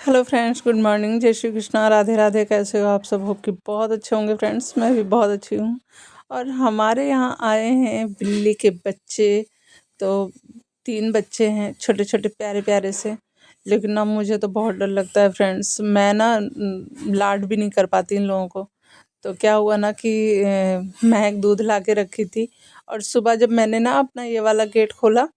Hello friends, good morning, जय श्री कृष्णा, राधे राधे। कैसे हो आप सब? होप कि बहुत अच्छे होंगे फ्रेंड्स। मैं भी बहुत अच्छी हूँ। और हमारे यहाँ आए हैं बिल्ली के बच्चे। तो 3 बच्चे हैं, छोटे छोटे प्यारे प्यारे से। लेकिन ना मुझे तो बहुत डर लगता है फ्रेंड्स। मैं ना लाड भी नहीं कर पाती इन लोगों को। तो क्या हुआ ना कि महक दूध ला के रखी थी। और सुबह जब मैंने ना अपना ये वाला गेट खोला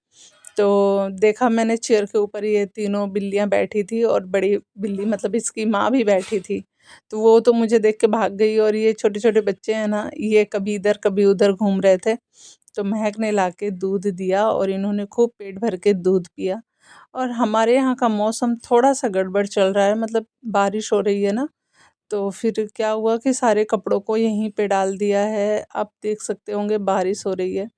तो देखा मैंने चेयर के ऊपर ये तीनों बिल्लियाँ बैठी थी और बड़ी बिल्ली मतलब इसकी माँ भी बैठी थी। तो वो तो मुझे देख के भाग गई। और ये छोटे छोटे बच्चे हैं ना, ये कभी इधर कभी उधर घूम रहे थे। तो महक ने लाके दूध दिया और इन्होंने खूब पेट भर के दूध पिया। और हमारे यहाँ का मौसम थोड़ा सा गड़बड़ चल रहा है, मतलब बारिश हो रही है ना। तो फिर क्या हुआ कि सारे कपड़ों को यहीं पे डाल दिया है। आप देख सकते होंगे बारिश हो रही है।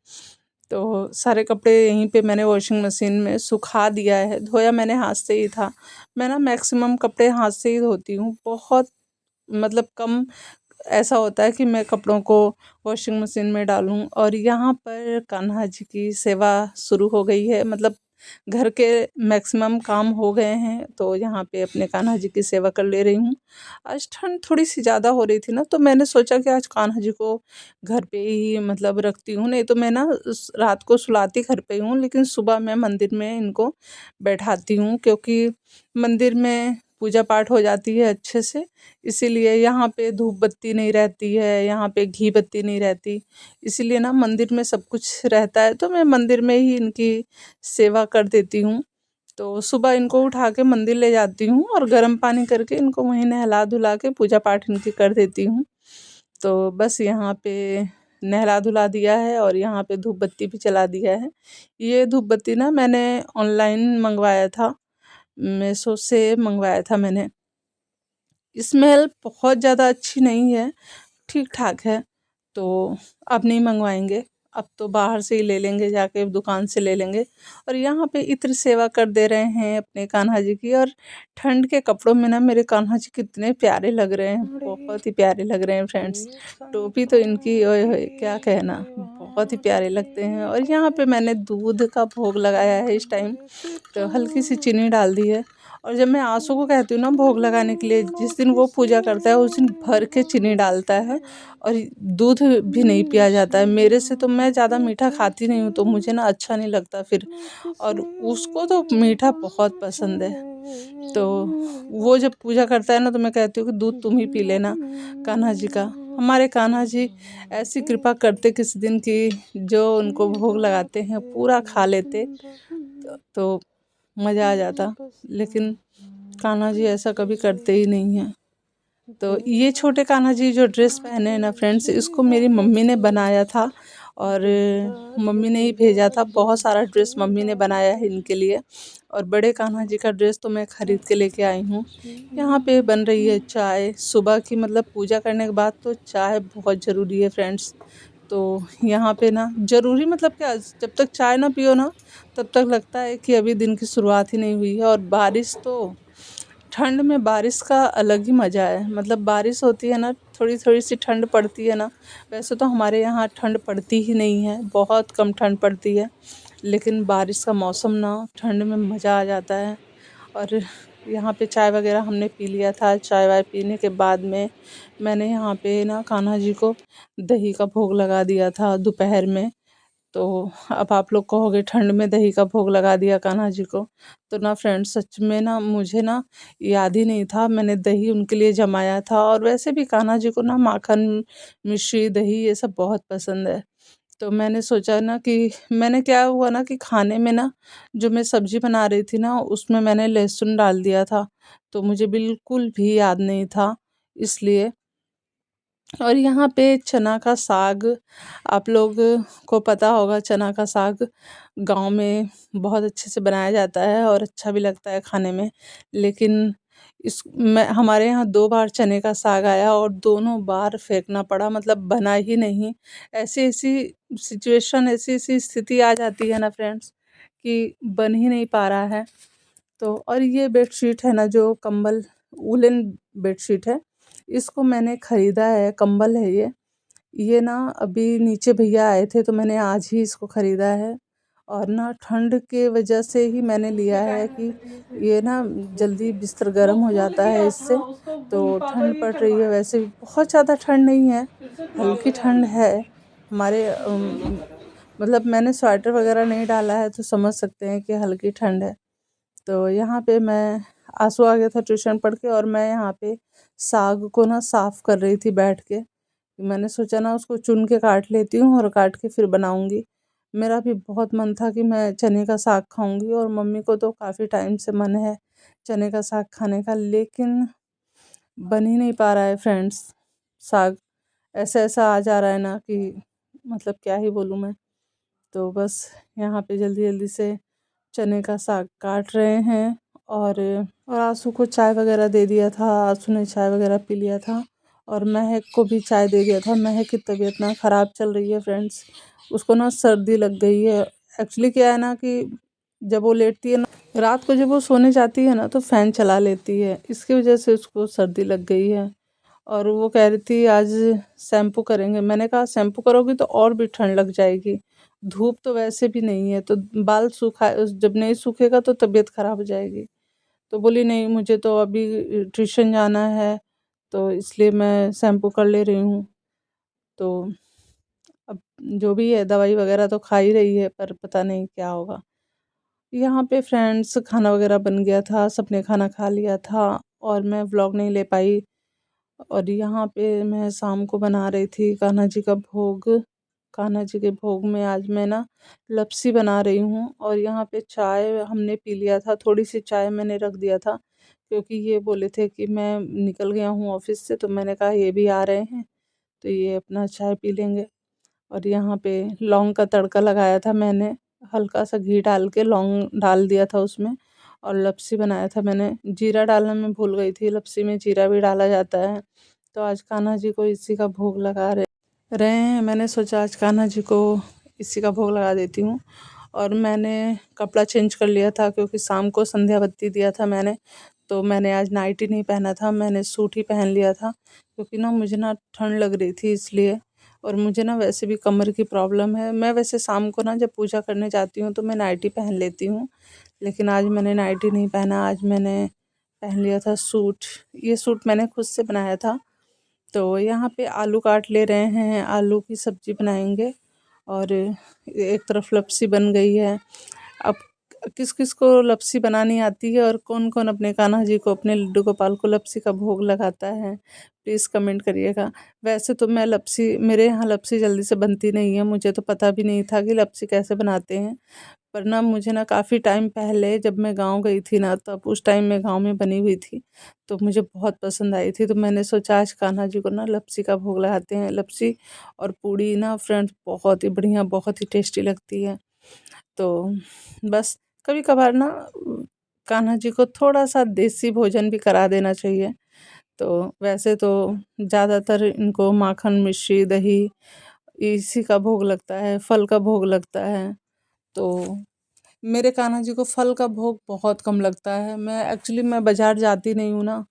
तो सारे कपड़े यहीं पे मैंने वॉशिंग मशीन में सुखा दिया है। धोया मैंने हाथ से ही था। मैं ना मैक्सिमम कपड़े हाथ से ही धोती हूँ। बहुत मतलब कम ऐसा होता है कि मैं कपड़ों को वॉशिंग मशीन में डालूँ। और यहाँ पर कान्हा जी की सेवा शुरू हो गई है। मतलब घर के मैक्सिमम काम हो गए हैं, तो यहाँ पे अपने कान्हा जी की सेवा कर ले रही हूँ। आज ठंड थोड़ी सी ज़्यादा हो रही थी ना, तो मैंने सोचा कि आज कान्हा जी को घर पे ही मतलब रखती हूँ। नहीं तो मैं ना रात को सुलाती घर पे ही हूँ, लेकिन सुबह मैं मंदिर में इनको बैठाती हूँ, क्योंकि मंदिर में पूजा पाठ हो जाती है अच्छे से। इसीलिए यहाँ पे धूप बत्ती नहीं रहती है, यहाँ पे घी बत्ती नहीं रहती। इसीलिए ना मंदिर में सब कुछ रहता है, तो मैं मंदिर में ही इनकी सेवा कर देती हूँ। तो सुबह इनको उठा के मंदिर ले जाती हूँ और गर्म पानी करके इनको वहीं नहला धुला के पूजा पाठ इनकी कर देती हूँ। तो बस यहाँ पे नहला धुला दिया है और यहाँ पे धूप बत्ती भी चला दिया है। ये धूप बत्ती ना मैंने ऑनलाइन मंगवाया था, मीशो से मंगवाया था मैंने। स्मेल बहुत ज़्यादा अच्छी नहीं है, ठीक ठाक है। तो अब नहीं मंगवाएंगे, अब तो बाहर से ही ले लेंगे, जाके दुकान से ले लेंगे। और यहाँ पे इत्र सेवा कर दे रहे हैं अपने कान्हा जी की। और ठंड के कपड़ों में ना मेरे कान्हा जी कितने प्यारे लग रहे हैं, बहुत ही प्यारे लग रहे हैं फ्रेंड्स। टोपी तो इनकी ओए होए क्या कहना, बहुत ही प्यारे लगते हैं। और यहाँ पे मैंने दूध का भोग लगाया है इस टाइम, तो हल्की सी चीनी डाल दी है। और जब मैं आंसू को कहती हूँ ना भोग लगाने के लिए, जिस दिन वो पूजा करता है उस दिन भर के चीनी डालता है। और दूध भी नहीं पिया जाता है मेरे से। तो मैं ज़्यादा मीठा खाती नहीं हूँ, तो मुझे ना अच्छा नहीं लगता फिर। और उसको तो मीठा बहुत पसंद है। तो वो जब पूजा करता है ना, तो मैं कहती हूँ कि दूध तुम ही पी लेना कान्हा जी का। हमारे कान्हा जी ऐसी कृपा करते किसी दिन की, जो उनको भोग लगाते हैं पूरा खा लेते। तो मज़ा आ जाता। लेकिन कान्हा जी ऐसा कभी करते ही नहीं हैं। तो ये छोटे कान्हा जी जो ड्रेस पहने हैं ना फ्रेंड्स, इसको मेरी मम्मी ने बनाया था। और मम्मी ने ही भेजा था। बहुत सारा ड्रेस मम्मी ने बनाया है इनके लिए। और बड़े कान्हा जी का ड्रेस तो मैं ख़रीद के लेके आई हूँ। यहाँ पे बन रही है चाय सुबह की, मतलब पूजा करने के बाद तो चाय बहुत ज़रूरी है फ्रेंड्स। तो यहाँ पे ना ज़रूरी मतलब क्या, जब तक चाय ना पियो ना, तब तक लगता है कि अभी दिन की शुरुआत ही नहीं हुई है। और बारिश तो, ठंड में बारिश का अलग ही मज़ा है। मतलब बारिश होती है ना, थोड़ी थोड़ी सी ठंड पड़ती है ना। वैसे तो हमारे यहाँ ठंड पड़ती ही नहीं है, बहुत कम ठंड पड़ती है। लेकिन बारिश का मौसम ना, ठंड में मज़ा आ जाता है। और यहाँ पे चाय वगैरह हमने पी लिया था। चाय वाय पीने के बाद में मैंने यहाँ पे ना कान्हा जी को दही का भोग लगा दिया था दोपहर में। तो अब आप लोग कहोगे ठंड में दही का भोग लगा दिया कान्हा जी को। तो ना फ्रेंड्स, सच में ना मुझे ना याद ही नहीं था मैंने दही उनके लिए जमाया था। और वैसे भी कान्हा जी को ना माखन, मिश्री, दही ये सब बहुत पसंद है। तो मैंने सोचा ना कि मैंने, क्या हुआ ना कि खाने में ना जो मैं सब्ज़ी बना रही थी ना, उसमें मैंने लहसुन डाल दिया था। तो मुझे बिल्कुल भी याद नहीं था, इसलिए। और यहाँ पे चना का साग, आप लोग को पता होगा, चना का साग गांव में बहुत अच्छे से बनाया जाता है और अच्छा भी लगता है खाने में। लेकिन इस मैं हमारे यहाँ 2 बार चने का साग आया और दोनों बार फेंकना पड़ा, मतलब बना ही नहीं। ऐसी ऐसी सिचुएशन, ऐसी ऐसी स्थिति आ जाती है ना फ्रेंड्स, कि बन ही नहीं पा रहा है। तो और ये बेडशीट है ना, जो कंबल, वुलन बेडशीट है, इसको मैंने ख़रीदा है। कंबल है ये ना, अभी नीचे भैया आए थे तो मैंने आज ही इसको ख़रीदा है। और ना ठंड के वजह से ही मैंने लिया है कि ये ना जल्दी बिस्तर गर्म हो जाता है इससे। तो ठंड पड़ रही है, वैसे भी बहुत ज़्यादा ठंड नहीं है, हल्की ठंड है हमारे मतलब मैंने स्वेटर वगैरह नहीं डाला है तो समझ सकते हैं कि हल्की ठंड है। तो यहाँ पे मैं आंसू आ गया था ट्यूशन पढ़ के, और मैं यहाँ पे साग को ना साफ़ कर रही थी बैठ के। मैंने सोचा ना उसको चुन के काट लेती हूँ और काट के फिर बनाऊँगी। मेरा भी बहुत मन था कि मैं चने का साग खाऊँगी, और मम्मी को तो काफ़ी टाइम से मन है चने का साग खाने का, लेकिन बन ही नहीं पा रहा है फ्रेंड्स साग। ऐसा आ जा रहा है ना कि मतलब क्या ही बोलूँ मैं। तो बस यहाँ पे जल्दी जल्दी से चने का साग काट रहे हैं, और आंसू को चाय वगैरह दे दिया था। आंसू ने चाय वगैरह पी लिया था, और महक को भी चाय दे दिया था। महक की तबीयत ना ख़राब चल रही है फ्रेंड्स, उसको ना सर्दी लग गई है। एक्चुअली क्या है ना कि जब वो लेटती है ना रात को, जब वो सोने जाती है ना तो फ़ैन चला लेती है, इसकी वजह से उसको सर्दी लग गई है। और वो कह रही थी आज शैम्पू करेंगे। मैंने कहा शैम्पू करोगी तो और भी ठंड लग जाएगी, धूप तो वैसे भी नहीं है, तो बाल सूखा जब नहीं सूखेगा तो तबीयत ख़राब हो जाएगी। तो बोली नहीं, मुझे तो अभी ट्यूशन जाना है, तो इसलिए मैं शैम्पू कर ले रही हूँ। तो अब जो भी है दवाई वगैरह तो खा ही रही है, पर पता नहीं क्या होगा। यहाँ पे फ्रेंड्स खाना वगैरह बन गया था, सबने खाना खा लिया था, और मैं व्लॉग नहीं ले पाई। और यहाँ पे मैं शाम को बना रही थी कान्हा जी का भोग। कान्हा जी के भोग में आज मैं ना लपसी बना रही हूँ, और यहाँ पे चाय हमने पी लिया था, थोड़ी सी चाय मैंने रख दिया था क्योंकि ये बोले थे कि मैं निकल गया हूँ ऑफिस से, तो मैंने कहा ये भी आ रहे हैं तो ये अपना चाय पी लेंगे। और यहाँ पे लौंग का तड़का लगाया था मैंने, हल्का सा घी डाल के लौंग डाल दिया था उसमें, और लपसी बनाया था मैंने। जीरा डालना मैं भूल गई थी, लपसी में जीरा भी डाला जाता है। तो आज कान्हा जी को इसी का भोग लगा रहे हैं। मैंने सोचा आज कान्हा जी को इसी का भोग लगा देती हूँ। और मैंने कपड़ा चेंज कर लिया था क्योंकि शाम को संध्या बत्ती दिया था मैंने, तो मैंने आज नाइटी नहीं पहना था, मैंने सूट ही पहन लिया था क्योंकि ना मुझे ना ठंड लग रही थी इसलिए। और मुझे ना वैसे भी कमर की प्रॉब्लम है। मैं वैसे शाम को ना जब पूजा करने जाती हूँ तो मैं नाइटी पहन लेती हूँ, लेकिन आज मैंने नाइटी नहीं पहना, आज मैंने पहन लिया था सूट। ये सूट मैंने खुद से बनाया था। तो यहाँ पे आलू काट ले रहे हैं, आलू की सब्ज़ी बनाएंगे, और एक तरफ लपसी बन गई है। अब किस किस को लपसी बनानी आती है, और कौन कौन अपने कान्हा जी को, अपने लड्डू गोपाल को लपसी का भोग लगाता है, प्लीज़ कमेंट करिएगा। वैसे तो मैं लपसी, मेरे यहाँ लपसी जल्दी से बनती नहीं है, मुझे तो पता भी नहीं था कि लपसी कैसे बनाते हैं। पर ना मुझे ना काफ़ी टाइम पहले जब मैं गाँव गई थी ना, तब उस टाइम में गाँव में बनी हुई थी, तो मुझे बहुत पसंद आई थी। तो मैंने सोचा आज कान्हा जी को ना लपसी का भोग लगाते हैं। लपसी और पूड़ी ना फ्रेंड्स बहुत ही बढ़िया, बहुत ही टेस्टी लगती है। तो बस कभी कभार ना कान्हा जी को थोड़ा सा देसी भोजन भी करा देना चाहिए। तो वैसे तो ज़्यादातर इनको माखन, मिश्री, दही इसी का भोग लगता है, फल का भोग लगता है। तो मेरे कान्हा जी को फल का भोग बहुत कम लगता है। मैं बाज़ार जाती नहीं हूँ ना,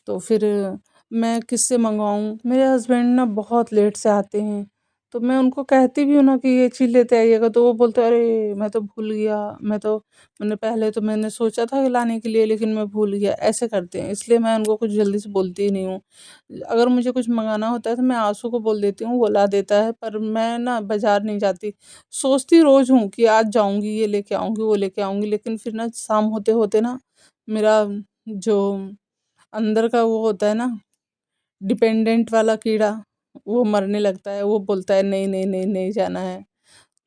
तो फिर मैं किससे मंगवाऊँ? मेरे हस्बैंड ना बहुत लेट से आते हैं, तो मैं उनको कहती भी हूँ ना कि ये चीज़ लेते आइएगा, तो वो बोलते हैं अरे मैं तो भूल गया, मैंने पहले तो मैंने सोचा था कि लाने के लिए, लेकिन मैं भूल गया, ऐसे करते हैं। इसलिए मैं उनको कुछ जल्दी से बोलती ही नहीं हूँ। अगर मुझे कुछ मंगाना होता है तो मैं आंसू को बोल देती हूँ, वो ला देता है, पर मैं ना बाज़ार नहीं जाती। सोचती रोज़ हूँ कि आज जाऊँगी, ये लेके आऊँगी, वो लेके आऊँगी, लेकिन फिर ना शाम होते-होते ना मेरा जो अंदर का वो होता है ना डिपेंडेंट वाला कीड़ा, वो मरने लगता है। वो बोलता है नहीं नहीं नहीं नहीं जाना है।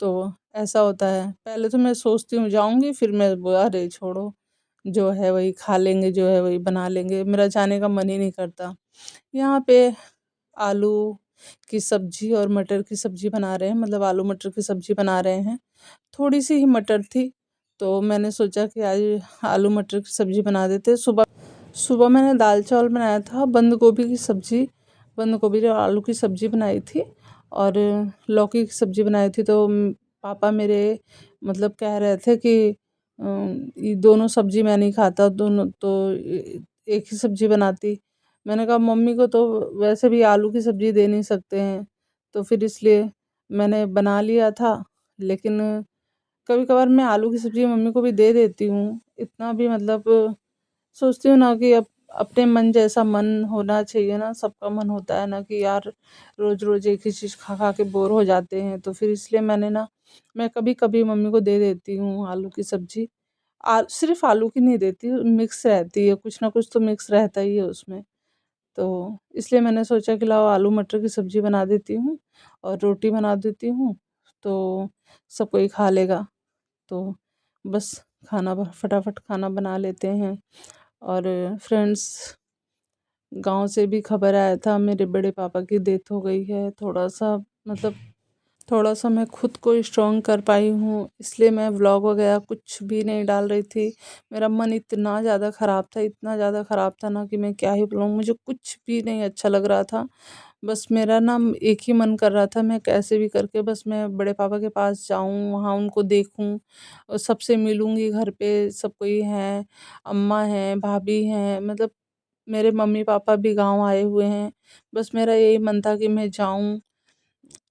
तो ऐसा होता है। पहले तो मैं सोचती हूँ जाऊँगी, फिर मैं अरे छोड़ो, जो है वही खा लेंगे, जो है वही बना लेंगे, मेरा जाने का मन ही नहीं करता। यहाँ पे आलू की सब्जी और मटर की सब्जी बना रहे हैं, मतलब आलू मटर की सब्जी बना रहे हैं। थोड़ी सी ही मटर थी, तो मैंने सोचा कि आज आलू मटर की सब्जी बना देते। सुबह सुबह मैंने दाल चावल बनाया था, बंद गोभी की सब्जी, बंद गोभी और आलू की सब्जी बनाई थी, और लौकी की सब्जी बनाई थी। तो पापा मेरे मतलब कह रहे थे कि ये दोनों सब्जी मैं नहीं खाता, दोनों तो एक ही सब्जी बनाती। मैंने कहा मम्मी को तो वैसे भी आलू की सब्जी दे नहीं सकते हैं, तो फिर इसलिए मैंने बना लिया था। लेकिन कभी कभार मैं आलू की सब्ज़ी मम्मी को भी दे देती हूँ। इतना भी मतलब सोचती हूँ ना कि अब अपने मन जैसा मन होना चाहिए ना, सबका मन होता है ना कि यार रोज़ रोज़ एक ही चीज़ खा खा के बोर हो जाते हैं, तो फिर इसलिए मैं कभी कभी मम्मी को दे देती हूँ आलू की सब्ज़ी। सिर्फ आलू की नहीं देती हूँ, मिक्स रहती है, कुछ ना कुछ तो मिक्स रहता ही है उसमें। तो इसलिए मैंने सोचा कि लाओ आलू मटर की सब्ज़ी बना देती हूँ और रोटी बना देती हूँ, तो सब कोई खा लेगा। तो बस फटाफट खाना बना लेते हैं। और फ्रेंड्स, गांव से भी खबर आया था मेरे बड़े पापा की डेथ हो गई है। थोड़ा सा मैं खुद को स्ट्रॉन्ग कर पाई हूँ, इसलिए मैं व्लॉग वगैरह कुछ भी नहीं डाल रही थी। मेरा मन इतना ज़्यादा ख़राब था, इतना ज़्यादा ख़राब था ना कि मैं क्या ही बोलूँ, मुझे कुछ भी नहीं अच्छा लग रहा था। बस मेरा ना एक ही मन कर रहा था, मैं कैसे भी करके बस मैं बड़े पापा के पास जाऊँ, वहाँ उनको देखूँ और सबसे मिलूँगी। घर पे सब कोई है, अम्मा हैं, भाभी हैं, मतलब मेरे मम्मी पापा भी गाँव आए हुए हैं। बस मेरा यही मन था कि मैं जाऊँ।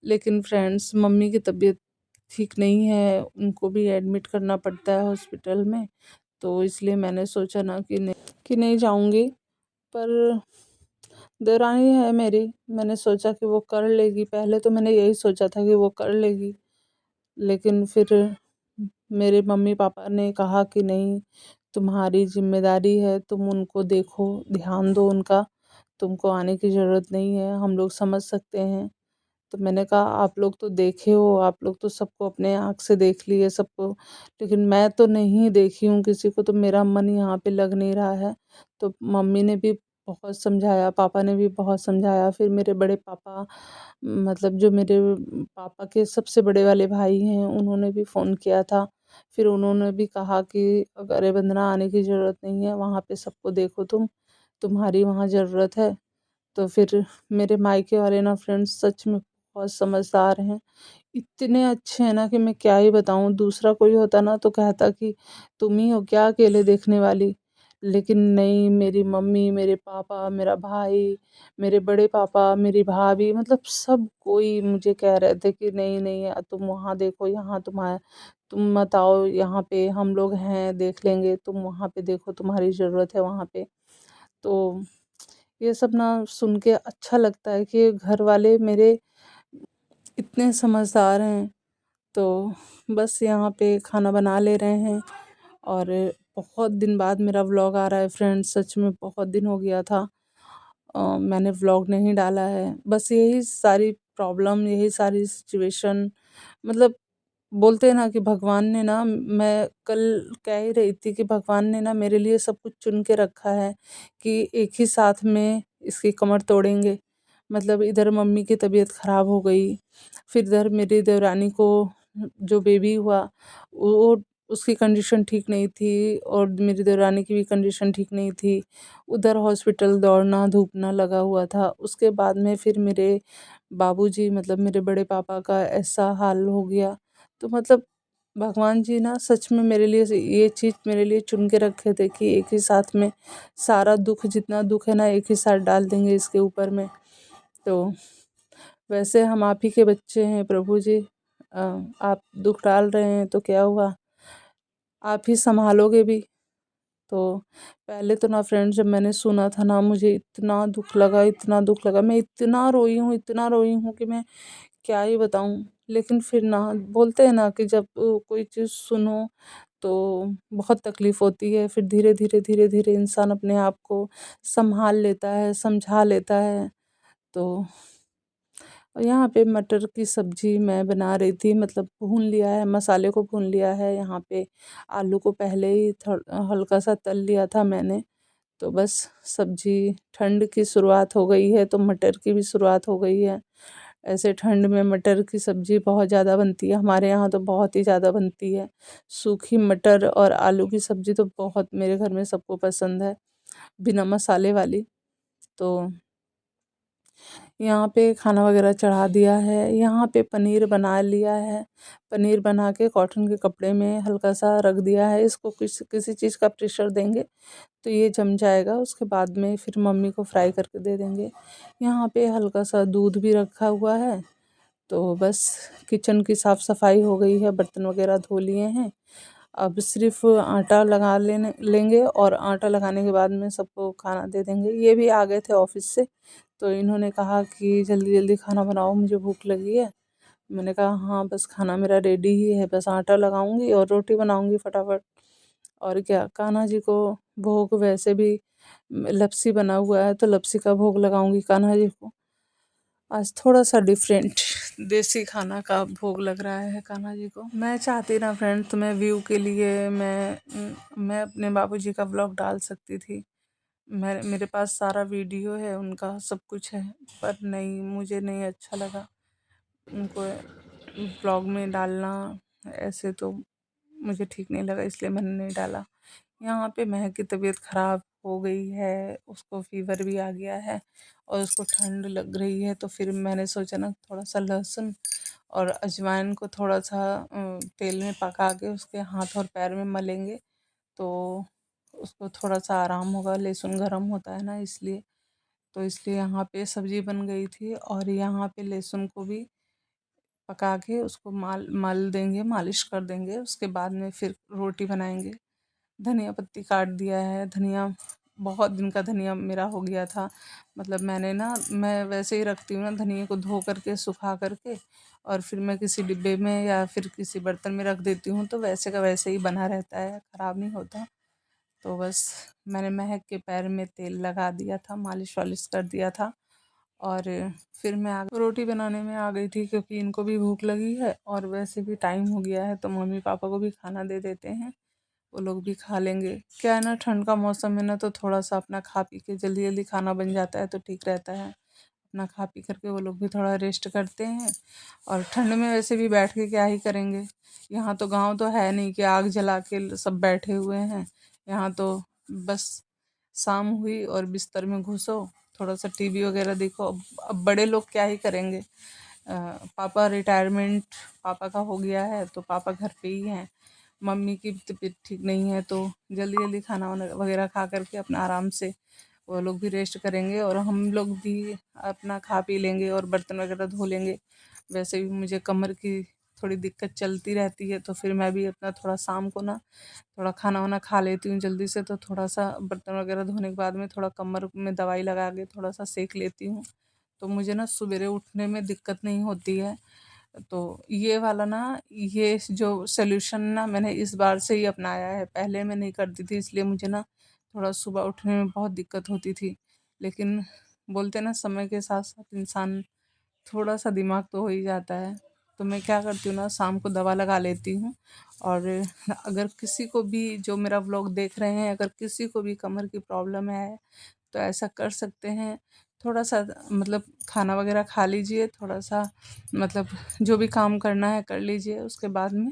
लेकिन फ्रेंड्स, मम्मी की तबीयत ठीक नहीं है, उनको भी एडमिट करना पड़ता है हॉस्पिटल में। तो इसलिए मैंने सोचा ना कि नहीं जाऊँगी। पर देवरानी है मेरी, मैंने सोचा कि वो कर लेगी। पहले तो मैंने यही सोचा था कि वो कर लेगी, लेकिन फिर मेरे मम्मी पापा ने कहा कि नहीं, तुम्हारी जिम्मेदारी है, तुम उनको देखो, ध्यान दो उनका, तुमको आने की ज़रूरत नहीं है, हम लोग समझ सकते हैं। तो मैंने कहा आप लोग तो देखे हो, आप लोग तो सबको अपने आँख से देख लिए सबको, लेकिन मैं तो नहीं देखी हूँ किसी को, तो मेरा मन यहाँ पे लग नहीं रहा है। तो मम्मी ने भी बहुत समझाया, पापा ने भी बहुत समझाया। फिर मेरे बड़े पापा, मतलब जो मेरे पापा के सबसे बड़े वाले भाई हैं, उन्होंने भी फ़ोन किया था। फिर उन्होंने भी कहा कि अरे वंदना, आने की ज़रूरत नहीं है, वहाँ पे सबको देखो तुम, तुम्हारी वहाँ ज़रूरत है। तो फिर मेरे मायके वाले ना फ्रेंड्स सच में बहुत समझदार हैं, इतने अच्छे हैं ना कि मैं क्या ही बताऊँ। दूसरा कोई होता ना तो कहता कि तुम ही हो क्या अकेले देखने वाली, लेकिन नहीं, मेरी मम्मी, मेरे पापा, मेरा भाई, मेरे बड़े पापा, मेरी भाभी, मतलब सब कोई मुझे कह रहे थे कि नहीं नहीं, तुम वहाँ देखो, यहाँ तुम मत आओ, यहाँ पे हम लोग हैं, देख लेंगे, तुम वहाँ पे देखो, तुम्हारी ज़रूरत है वहाँ पे। तो ये सब ना सुन के अच्छा लगता है कि घर वाले मेरे इतने समझदार हैं। तो बस यहाँ पे खाना बना ले रहे हैं। और बहुत दिन बाद मेरा व्लॉग आ रहा है फ्रेंड्स, सच में बहुत दिन हो गया था मैंने व्लॉग नहीं डाला है। बस यही सारी प्रॉब्लम, यही सारी सिचुएशन, मतलब बोलते हैं ना कि भगवान ने ना, मैं कल कह ही रही थी कि भगवान ने ना मेरे लिए सब कुछ चुन के रखा है कि एक ही साथ में इसकी कमर तोड़ेंगे। मतलब इधर मम्मी की तबीयत ख़राब हो गई, फिर इधर मेरी देवरानी को जो बेबी हुआ, वो उसकी कंडीशन ठीक नहीं थी और मेरी देवरानी की भी कंडीशन ठीक नहीं थी। उधर हॉस्पिटल दौड़ना धूपना लगा हुआ था। उसके बाद में फिर मेरे बाबूजी, मतलब मेरे बड़े पापा का ऐसा हाल हो गया। तो मतलब भगवान जी ना सच में मेरे लिए ये चीज़ मेरे लिए चुन के रखे थे कि एक ही साथ में सारा दुख, जितना दुख है ना, एक ही साथ डाल देंगे इसके ऊपर में। तो वैसे हम आप ही के बच्चे हैं प्रभु जी, आप दुख डाल रहे हैं तो क्या हुआ, आप ही संभालोगे भी। तो पहले तो ना फ्रेंड्स, जब मैंने सुना था ना, मुझे इतना दुख लगा, इतना दुख लगा, मैं इतना रोई हूँ, इतना रोई हूँ कि मैं क्या ही बताऊँ। लेकिन फिर ना बोलते हैं ना कि जब कोई चीज़ सुनो तो बहुत तकलीफ़ होती है, फिर धीरे धीरे धीरे धीरे इंसान अपने आप को संभाल लेता है, समझा लेता है। तो यहाँ पे मटर की सब्ज़ी मैं बना रही थी, मतलब भून लिया है, मसाले को भून लिया है। यहाँ पे आलू को पहले ही हल्का सा तल लिया था मैंने। तो बस सब्ज़ी, ठंड की शुरुआत हो गई है तो मटर की भी शुरुआत हो गई है। ऐसे ठंड में मटर की सब्ज़ी बहुत ज़्यादा बनती है, हमारे यहाँ तो बहुत ही ज़्यादा बनती है। सूखी मटर और आलू की सब्ज़ी तो बहुत मेरे घर में सबको पसंद है, बिना मसाले वाली। तो यहाँ पे खाना वगैरह चढ़ा दिया है, यहाँ पे पनीर बना लिया है। पनीर बना के कॉटन के कपड़े में हल्का सा रख दिया है, इसको किसी चीज़ का प्रेशर देंगे तो ये जम जाएगा। उसके बाद में फिर मम्मी को फ्राई करके दे देंगे। यहाँ पे हल्का सा दूध भी रखा हुआ है, तो बस किचन की साफ़ सफाई हो गई है, बर्तन वगैरह धो लिए हैं। अब सिर्फ आटा लगा लेंगे और आटा लगाने के बाद में सबको खाना दे देंगे। ये भी आ गए थे ऑफिस से, तो इन्होंने कहा कि जल्दी जल्दी खाना बनाओ, मुझे भूख लगी है। मैंने कहा हाँ बस खाना मेरा रेडी ही है, बस आटा लगाऊंगी और रोटी बनाऊंगी फटाफट। और क्या, कान्हा जी को भोग वैसे भी लपसी बना हुआ है, तो लपसी का भोग लगाऊंगी कान्हा जी को। आज थोड़ा सा डिफरेंट देसी खाना का भोग लग रहा है कान्हा जी को। मैं चाहती ना फ्रेंड, तो मैं व्यू के लिए मैं अपने बाबूजी का ब्लॉग डाल सकती थी। मेरे पास सारा वीडियो है उनका, सब कुछ है, पर नहीं, मुझे नहीं अच्छा लगा उनको ब्लॉग में डालना। ऐसे तो मुझे ठीक नहीं लगा, इसलिए मैंने नहीं डाला। यहाँ पे महक की तबीयत ख़राब हो गई है, उसको फीवर भी आ गया है और उसको ठंड लग रही है। तो फिर मैंने सोचा ना थोड़ा सा लहसुन और अजवाइन को थोड़ा सा तेल में पका के उसके हाथ और पैर में मलेंगे, तो उसको थोड़ा सा आराम होगा। लहसुन गर्म होता है ना, इसलिए। तो इसलिए यहाँ पे सब्जी बन गई थी और यहाँ पे लहसुन को भी पका के उसको मल देंगे, मालिश कर देंगे। उसके बाद में फिर रोटी बनाएंगे। धनिया पत्ती काट दिया है, धनिया बहुत दिन का धनिया मेरा हो गया था। मतलब मैंने ना, मैं वैसे ही रखती हूँ ना धनिया को, धो करके सुखा करके और फिर मैं किसी डिब्बे में या फिर किसी बर्तन में रख देती हूँ, तो वैसे का वैसे ही बना रहता है, ख़राब नहीं होता। तो बस मैंने महक के पैर में तेल लगा दिया था, मालिश वालिश कर दिया था और फिर मैं रोटी बनाने में आ गई थी, क्योंकि इनको भी भूख लगी है और वैसे भी टाइम हो गया है, तो मम्मी पापा को भी खाना दे देते हैं, वो लोग भी खा लेंगे। क्या है ना, ठंड का मौसम है ना, तो थोड़ा सा अपना खा पी के जल्दी जल्दी खाना बन जाता है, तो ठीक रहता है। अपना खा पी करके वो लोग भी थोड़ा रेस्ट करते हैं। और ठंड में वैसे भी बैठ के क्या ही करेंगे। यहाँ तो गांव तो है नहीं कि आग जला के सब बैठे हुए हैं। यहाँ तो बस शाम हुई और बिस्तर में घुसो, थोड़ा सा टीवी वगैरह देखो। अब बड़े लोग क्या ही करेंगे। पापा रिटायरमेंट पापा का हो गया है, तो पापा घर पे ही हैं। मम्मी की तबीयत ठीक नहीं है, तो जल्दी जल्दी खाना वगैरह खा करके अपना आराम से वो लोग भी रेस्ट करेंगे और हम लोग भी अपना खा पी लेंगे और बर्तन वगैरह धो लेंगे। वैसे भी मुझे कमर की थोड़ी दिक्कत चलती रहती है, तो फिर मैं भी अपना थोड़ा शाम को ना थोड़ा खाना वाना खा लेती हूँ जल्दी से, तो थोड़ा सा बर्तन वगैरह धोने के बाद में थोड़ा कमर में दवाई लगा के थोड़ा सा सेक लेती हूँ, तो मुझे ना सवेरे उठने में दिक्कत नहीं होती है। तो ये वाला ना, ये जो सॉल्यूशन ना मैंने इस बार से ही अपनाया है। पहले मैं नहीं करती थी, इसलिए मुझे ना थोड़ा सुबह उठने में बहुत दिक्कत होती थी। लेकिन बोलते ना, समय के साथ साथ इंसान थोड़ा सा दिमाग तो हो ही जाता है। तो मैं क्या करती हूँ ना, शाम को दवा लगा लेती हूँ। और अगर किसी को भी, जो मेरा व्लॉग देख रहे हैं, अगर किसी को भी कमर की प्रॉब्लम है, तो ऐसा कर सकते हैं। थोड़ा सा मतलब खाना वगैरह खा लीजिए, थोड़ा सा मतलब जो भी काम करना है कर लीजिए। उसके बाद में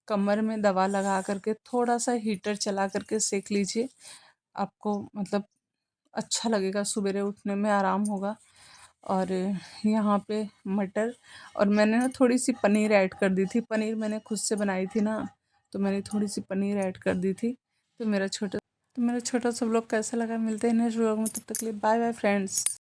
कमर में दवा लगा करके थोड़ा सा हीटर चला करके सेक लीजिए। आपको मतलब अच्छा लगेगा, सवेरे उठने में आराम होगा। और यहाँ पे मटर, और मैंने ना थोड़ी सी पनीर ऐड कर दी थी। पनीर मैंने खुद से बनाई थी ना, तो मैंने थोड़ी सी पनीर ऐड कर दी थी। तो मेरा छोटा सा व्लॉग कैसा लगा, मिलते हैं नेक्स्ट व्लॉग में। तब तक के लिए बाय बाय फ्रेंड्स।